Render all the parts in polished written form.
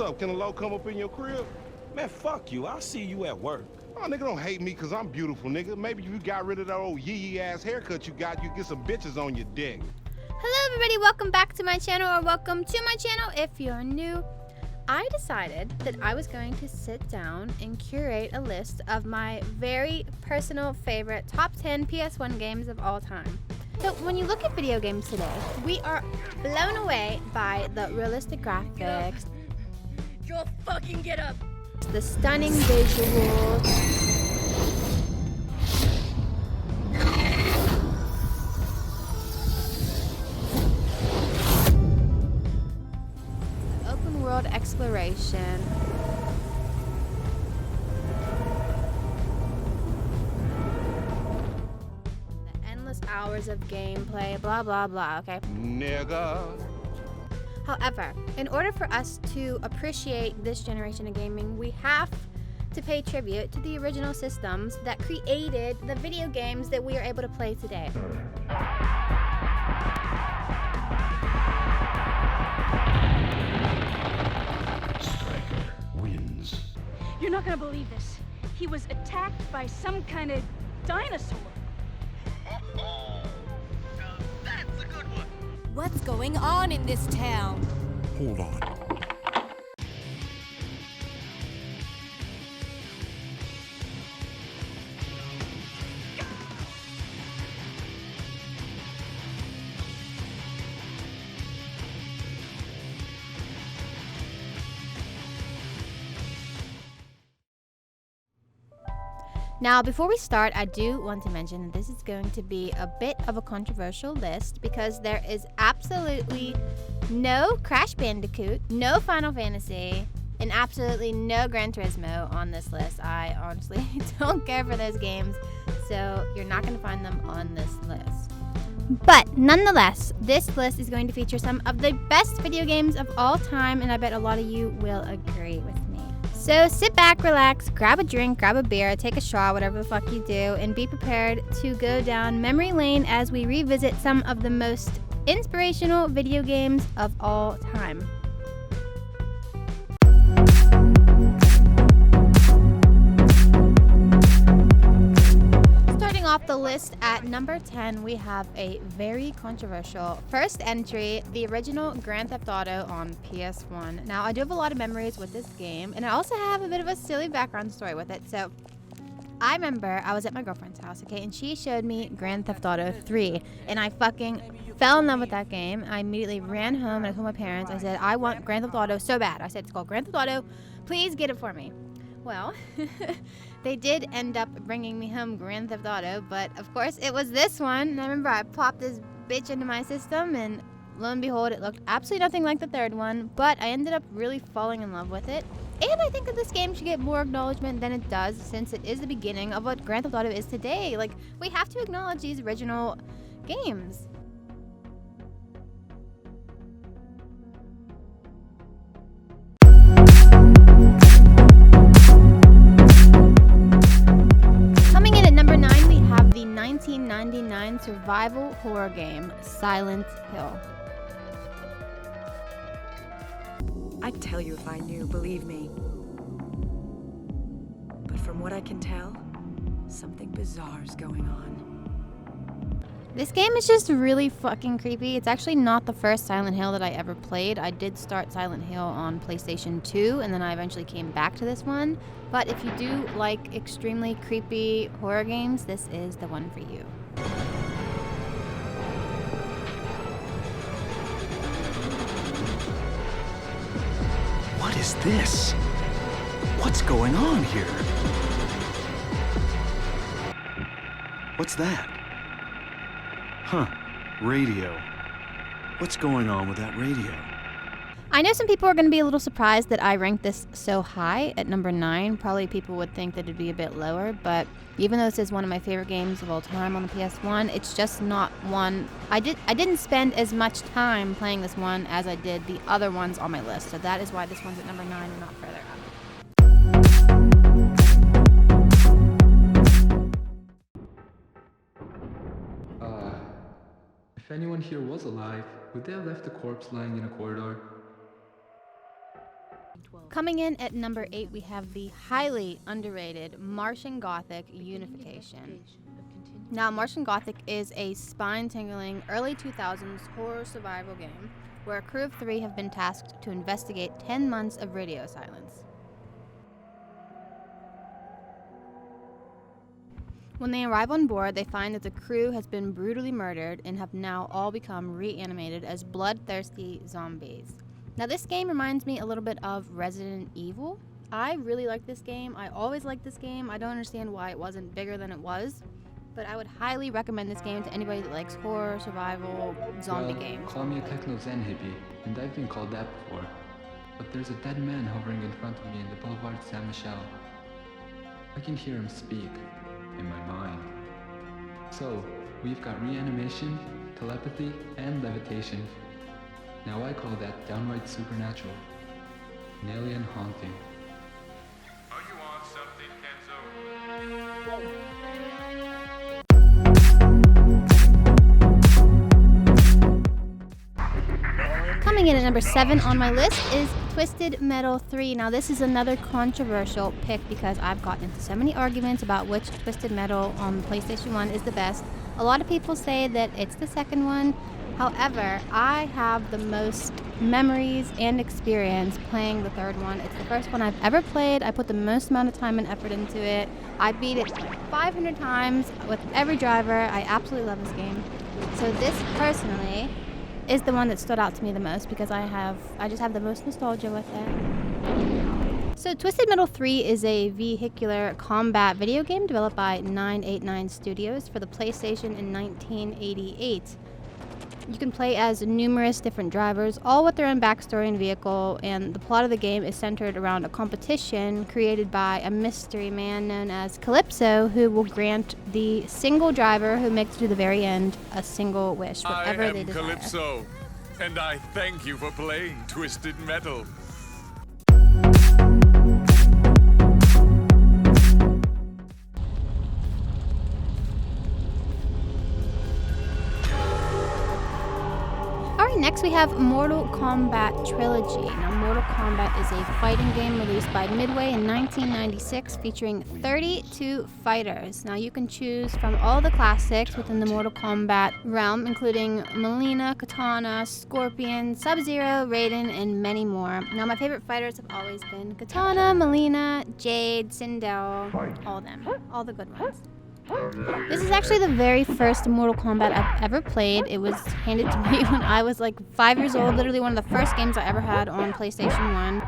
up? Can a low come up in your crib? Man, fuck you. I'll see you at work. Oh, nigga, don't hate me because I'm beautiful, nigga. Maybe if you got rid of that old yee-yee ass haircut you got, you get some bitches on your dick. Hello everybody, welcome back to my channel, or welcome to my channel if you're new. I decided that I was going to sit down and curate a list of my very personal favorite top 10 PS1 games of all time. So when you look at video games today, we are blown away by the realistic graphics. Joel, fucking get up! The stunning visuals. Open world exploration. The endless hours of gameplay, blah blah blah, okay? Nigga. However, in order for us to appreciate this generation of gaming, we have to pay tribute to the original systems that created the video games that we are able to play today. Striker wins. You're not gonna believe this. He was attacked by some kind of dinosaur. That's a good one. What's going on in this town? Hold on. Now, before we start, I do want to mention that this is going to be a bit of a controversial list because there is absolutely no Crash Bandicoot, no Final Fantasy, and absolutely no Gran Turismo on this list. I honestly don't care for those games, so you're not going to find them on this list. But nonetheless, this list is going to feature some of the best video games of all time, and I bet a lot of you will agree with me. So sit back, relax, grab a drink, grab a beer, take a shot, whatever the fuck you do, and be prepared to go down memory lane as we revisit some of the most inspirational video games of all time. Starting off the list at number 10, we have a very controversial first entry, the original Grand Theft Auto on PS1. Now, I do have a lot of memories with this game, and I also have a bit of a silly background story with it. So, I remember I was at my girlfriend's house, okay, and she showed me Grand Theft Auto 3, and I fucking fell in love with that game. I immediately ran home and I told my parents, I said, I want Grand Theft Auto so bad. I said, it's called Grand Theft Auto, please get it for me. Well, they did end up bringing me home Grand Theft Auto, but of course it was this one. And I remember I popped this bitch into my system, and lo and behold, it looked absolutely nothing like the third one, but I ended up really falling in love with it. And I think that this game should get more acknowledgement than it does, since it is the beginning of what Grand Theft Auto is today. Like, we have to acknowledge these original games. Coming in at number 9, we have the 1999 survival horror game, Silent Hill. I'd tell you if I knew, believe me. But from what I can tell, something bizarre's going on. This game is just really fucking creepy. It's actually not the first Silent Hill that I ever played. I did start Silent Hill on PlayStation 2, and then I eventually came back to this one. But if you do like extremely creepy horror games, this is the one for you. What is this? What's going on here? What's that? Huh. Radio. What's going on with that radio? I know some people are going to be a little surprised that I ranked this so high at number 9. Probably people would think that it'd be a bit lower, but even though this is one of my favorite games of all time on the PS1, it's just not one. I didn't spend as much time playing this one as I did the other ones on my list, so that is why this one's at number 9 and not further up. If anyone here was alive, would they have left the corpse lying in a corridor? Coming in at number 8, we have the highly underrated Martian Gothic Unification. Now, Martian Gothic is a spine-tingling early 2000s horror survival game where a crew of 3 have been tasked to investigate 10 months of radio silence. When they arrive on board, they find that the crew has been brutally murdered and have now all become reanimated as bloodthirsty zombies. Now, this game reminds me a little bit of Resident Evil. I really like this game. I always liked this game. I don't understand why it wasn't bigger than it was, but I would highly recommend this game to anybody that likes horror, survival, zombie games. Call me a techno-zen hippie, and I've been called that before. But there's a dead man hovering in front of me in the Boulevard Saint-Michel. I can hear him speak, in my mind. So, we've got reanimation, telepathy, and levitation. Now I call that downright supernatural. An alien haunting. Are you on something, Kenzo? Coming in at number 7 on my list is Twisted Metal 3. Now, this is another controversial pick because I've gotten into so many arguments about which Twisted Metal on PlayStation 1 is the best. A lot of people say that it's the second one. However, I have the most memories and experience playing the third one. It's the first one I've ever played. I put the most amount of time and effort into it. I beat it like 500 times with every driver. I absolutely love this game. So this personally is the one that stood out to me the most because I just have the most nostalgia with it. So Twisted Metal 3 is a vehicular combat video game developed by 989 Studios for the PlayStation in 1988. You can play as numerous different drivers, all with their own backstory and vehicle, and the plot of the game is centered around a competition created by a mystery man known as Calypso, who will grant the single driver who makes it to the very end a single wish, whatever they desire. I am Calypso, and I thank you for playing Twisted Metal. Next we have Mortal Kombat Trilogy. Now, Mortal Kombat is a fighting game released by Midway in 1996 featuring 32 fighters. Now, you can choose from all the classics within the Mortal Kombat realm, including Mileena, Katana, Scorpion, Sub-Zero, Raiden, and many more. Now, my favorite fighters have always been Katana, Mileena, Jade, Sindel, all of them, all the good ones. This is actually the very first Mortal Kombat I've ever played. It was handed to me when I was like 5 years old, literally one of the first games I ever had on PlayStation 1.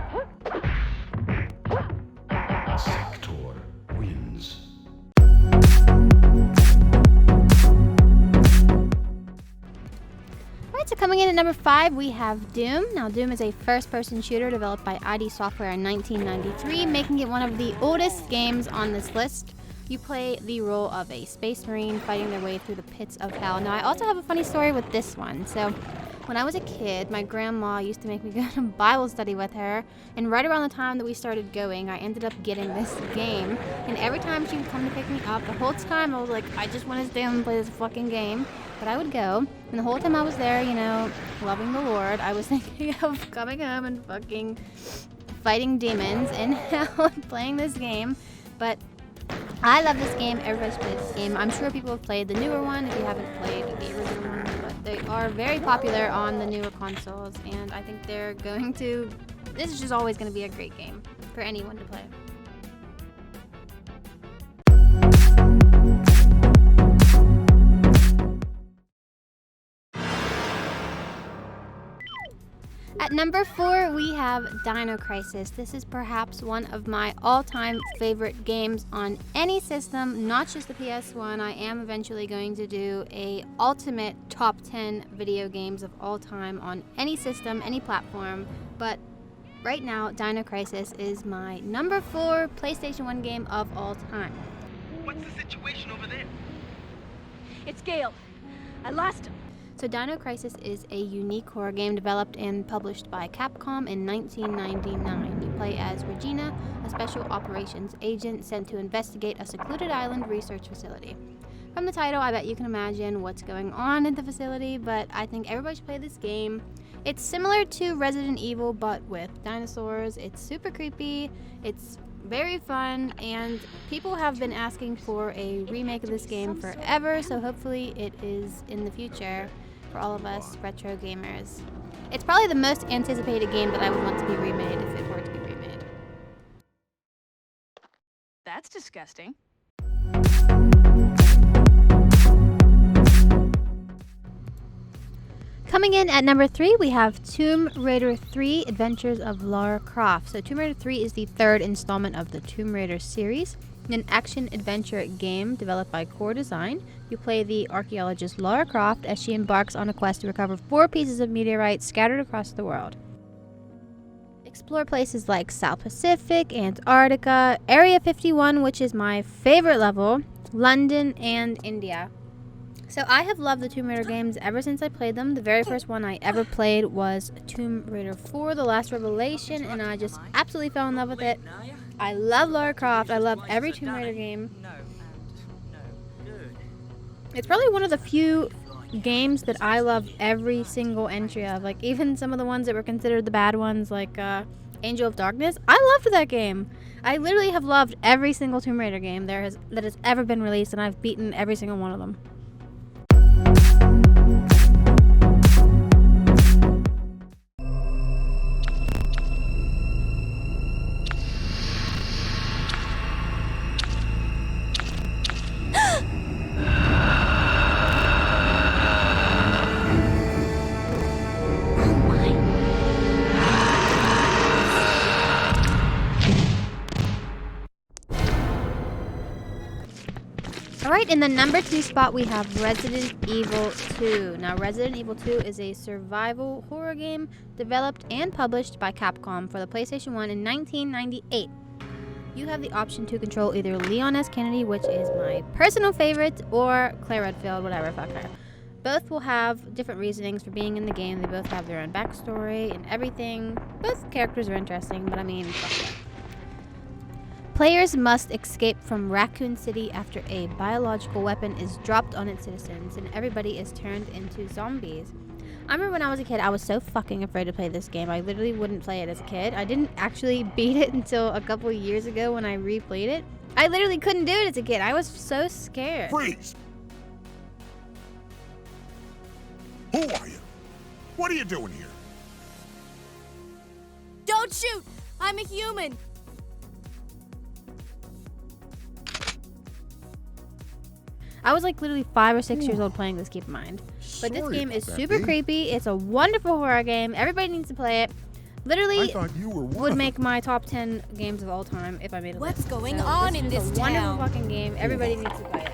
Sector wins. Alright, so coming in at number 5, we have Doom. Now, Doom is a first-person shooter developed by ID Software in 1993, making it one of the oldest games on this list. You play the role of a space marine fighting their way through the pits of hell. Now, I also have a funny story with this one. So, when I was a kid, my grandma used to make me go to Bible study with her. And right around the time that we started going, I ended up getting this game. And every time she would come to pick me up, the whole time I was like, I just want to stay home and play this fucking game. But I would go. And the whole time I was there, you know, loving the Lord, I was thinking of coming home and fucking fighting demons in hell and playing this game. But I love this game. Everybody's played this game. I'm sure people have played the newer one if you haven't played the original one, but they are very popular on the newer consoles, and I think this is just always going to be a great game for anyone to play. At number 4, we have Dino Crisis. This is perhaps one of my all-time favorite games on any system, not just the PS1. I am eventually going to do a ultimate top 10 video games of all time on any system, any platform. But right now, Dino Crisis is my number 4 PlayStation 1 game of all time. What's the situation over there? It's Gale. I lost him. So Dino Crisis is a unique horror game developed and published by Capcom in 1999. You play as Regina, a special operations agent sent to investigate a secluded island research facility. From the title, I bet you can imagine what's going on in the facility, but I think everybody should play this game. It's similar to Resident Evil, but with dinosaurs. It's super creepy, it's very fun, and people have been asking for a remake of this game forever, so hopefully it is in the future for all of us retro gamers. It's probably the most anticipated game that I would want to be remade if it were to be remade. That's disgusting. Coming in at number 3, we have Tomb Raider 3 Adventures of Lara Croft. So Tomb Raider 3 is the third installment of the Tomb Raider series, an action-adventure game developed by Core Design. You play the archaeologist Lara Croft as she embarks on a quest to recover 4 pieces of meteorites scattered across the world. Explore places like South Pacific, Antarctica, Area 51, which is my favorite level, London, and India. So I have loved the Tomb Raider games ever since I played them. The very first one I ever played was Tomb Raider 4, The Last Revelation, and I just absolutely fell in love with it. I love Lara Croft. I love every Tomb Raider game. It's probably one of the few games that I love every single entry of. Like, even some of the ones that were considered the bad ones, like Angel of Darkness. I loved that game. I literally have loved every single Tomb Raider game that has ever been released, and I've beaten every single one of them. Alright, in the number 2 spot we have Resident Evil 2. Now, Resident Evil 2 is a survival horror game developed and published by Capcom for the PlayStation 1 in 1998. You have the option to control either Leon S. Kennedy, which is my personal favorite, or Claire Redfield, whatever, fuck her. Both will have different reasonings for being in the game. They both have their own backstory and everything. Both characters are interesting, but I mean, fuck it. Players must escape from Raccoon City after a biological weapon is dropped on its citizens and everybody is turned into zombies. I remember when I was a kid, I was so fucking afraid to play this game. I literally wouldn't play it as a kid. I didn't actually beat it until a couple years ago when I replayed it. I literally couldn't do it as a kid. I was so scared. Freeze! Who are you? What are you doing here? Don't shoot! I'm a human! I was like literally 5 or 6 years old playing this, keep in mind. But this game is super creepy. It's a wonderful horror game. Everybody needs to play it. Literally would make my top 10 games of all time if I made a list. What's going on in this town? It's a wonderful fucking game. Everybody needs to play it.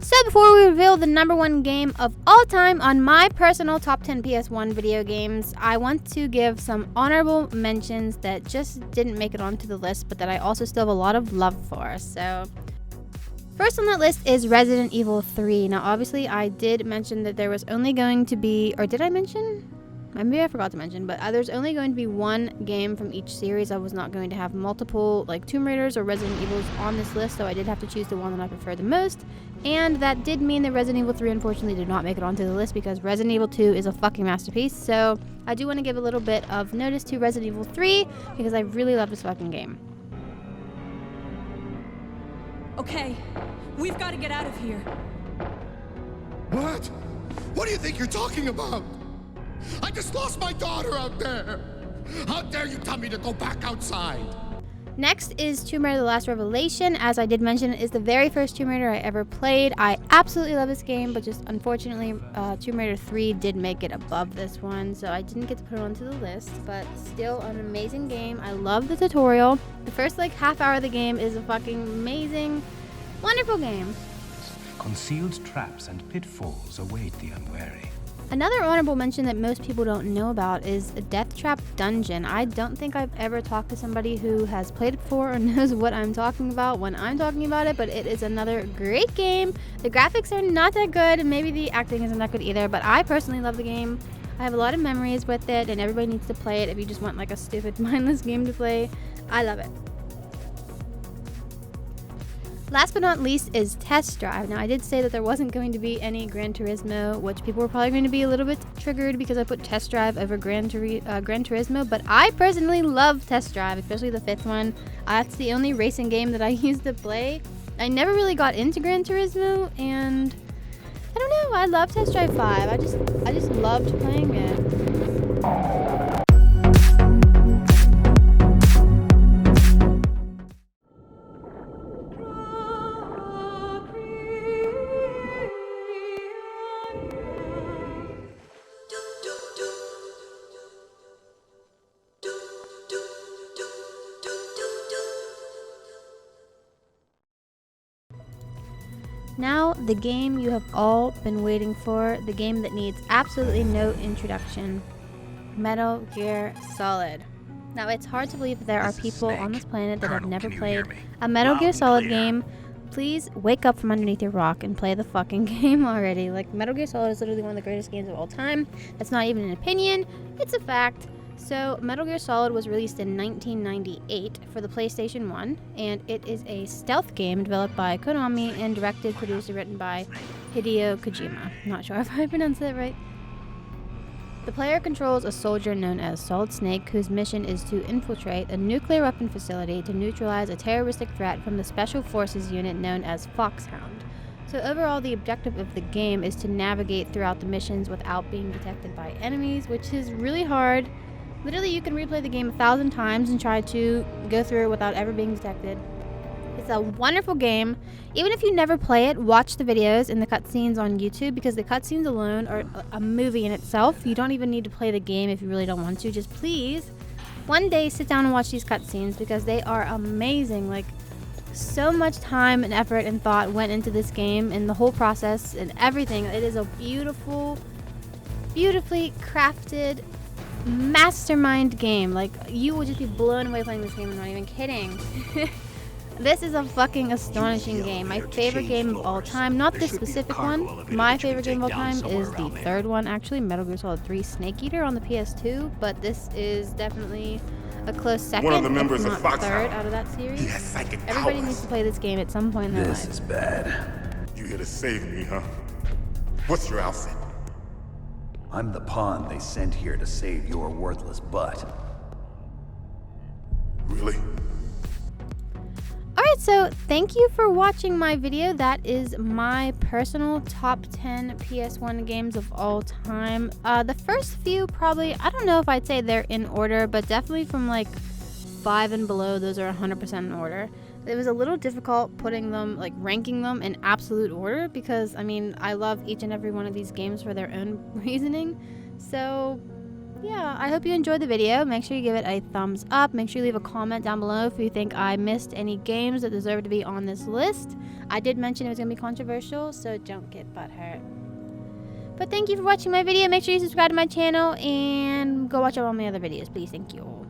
So before we reveal the number 1 game of all time on my personal top 10 PS1 video games, I want to give some honorable mentions that just didn't make it onto the list, but that I also still have a lot of love for. So first on that list is Resident Evil 3. Now obviously I did mention that there was only going to be, or did I mention? Maybe I forgot to mention, but there's only going to be one game from each series. I was not going to have multiple like Tomb Raiders or Resident Evils on this list, so I did have to choose the one that I prefer the most. And that did mean that Resident Evil 3 unfortunately did not make it onto the list because Resident Evil 2 is a fucking masterpiece. So I do want to give a little bit of notice to Resident Evil 3 because I really love this fucking game. Okay, we've got to get out of here. What? What do you think you're talking about? I just lost my daughter out there! How dare you tell me to go back outside? Next is Tomb Raider The Last Revelation. As I did mention, it is the very first Tomb Raider I ever played. I absolutely love this game, but just unfortunately, Tomb Raider 3 did make it above this one, so I didn't get to put it onto the list, but still an amazing game. I love the tutorial. The first like half hour of the game is a fucking amazing, wonderful game. Concealed traps and pitfalls await the unwary. Another honorable mention that most people don't know about is a Death Trap Dungeon. I don't think I've ever talked to somebody who has played it before or knows what I'm talking about when I'm talking about it, but it is another great game. The graphics are not that good, and maybe the acting isn't that good either, but I personally love the game. I have a lot of memories with it, and everybody needs to play it if you just want like a stupid, mindless game to play. I love it. Last but not least is Test Drive. Now, I did say that there wasn't going to be any Gran Turismo, which people were probably going to be a little bit triggered because I put Test Drive over Gran Turismo, but I personally love Test Drive, especially the 5th one. That's the only racing game that I used to play. I never really got into Gran Turismo, and I don't know, I love Test Drive 5. I just loved playing it. Now, the game you have all been waiting for, the game that needs absolutely no introduction, Metal Gear Solid. Now, it's hard to believe that there are people on this planet that have never played a Metal Gear Solid game. Please wake up from underneath your rock and play the fucking game already. Like, Metal Gear Solid is literally one of the greatest games of all time. That's not even an opinion, it's a fact. So, Metal Gear Solid was released in 1998 for the PlayStation 1, and it is a stealth game developed by Konami and directed, produced, and written by Hideo Kojima. Not sure if I pronounced that right. The player controls a soldier known as Solid Snake, whose mission is to infiltrate a nuclear weapon facility to neutralize a terroristic threat from the Special Forces unit known as Foxhound. So overall, the objective of the game is to navigate throughout the missions without being detected by enemies, which is really hard. Literally, you can replay the game 1,000 times and try to go through it without ever being detected. It's a wonderful game. Even if you never play it, watch the videos and the cutscenes on YouTube, because the cutscenes alone are a movie in itself. You don't even need to play the game if you really don't want to. Just please, one day sit down and watch these cutscenes, because they are amazing. Like, so much time and effort and thought went into this game and the whole process and everything. It is a beautiful, beautifully crafted mastermind game. Like, you will just be blown away playing this game. I'm not even kidding. This is a fucking astonishing game. My favorite game of all time. Not this specific one. My favorite game of all time is the third one, actually, Metal Gear Solid 3 Snake Eater on the PS2. But this is definitely a close second, One of the members if of not Foxhound. third out of that series. He has psychic Everybody powers. needs to play this game at some point in their life. This is bad. You here to save me, huh? What's your outfit? I'm the pawn they sent here to save your worthless butt. Really? Alright, so thank you for watching my video. That is my personal top 10 PS1 games of all time. The first few probably, I don't know if I'd say they're in order, but definitely from like 5 and below, those are 100% in order. It was a little difficult putting them, like ranking them in absolute order, because I mean, I love each and every one of these games for their own reasoning. So yeah, I hope you enjoyed the video. Make sure you give it a thumbs up. Make sure you leave a comment down below if you think I missed any games that deserve to be on this list. I did mention it was going to be controversial, so don't get butthurt. But thank you for watching my video. Make sure you subscribe to my channel and go watch all my other videos, please. Thank you.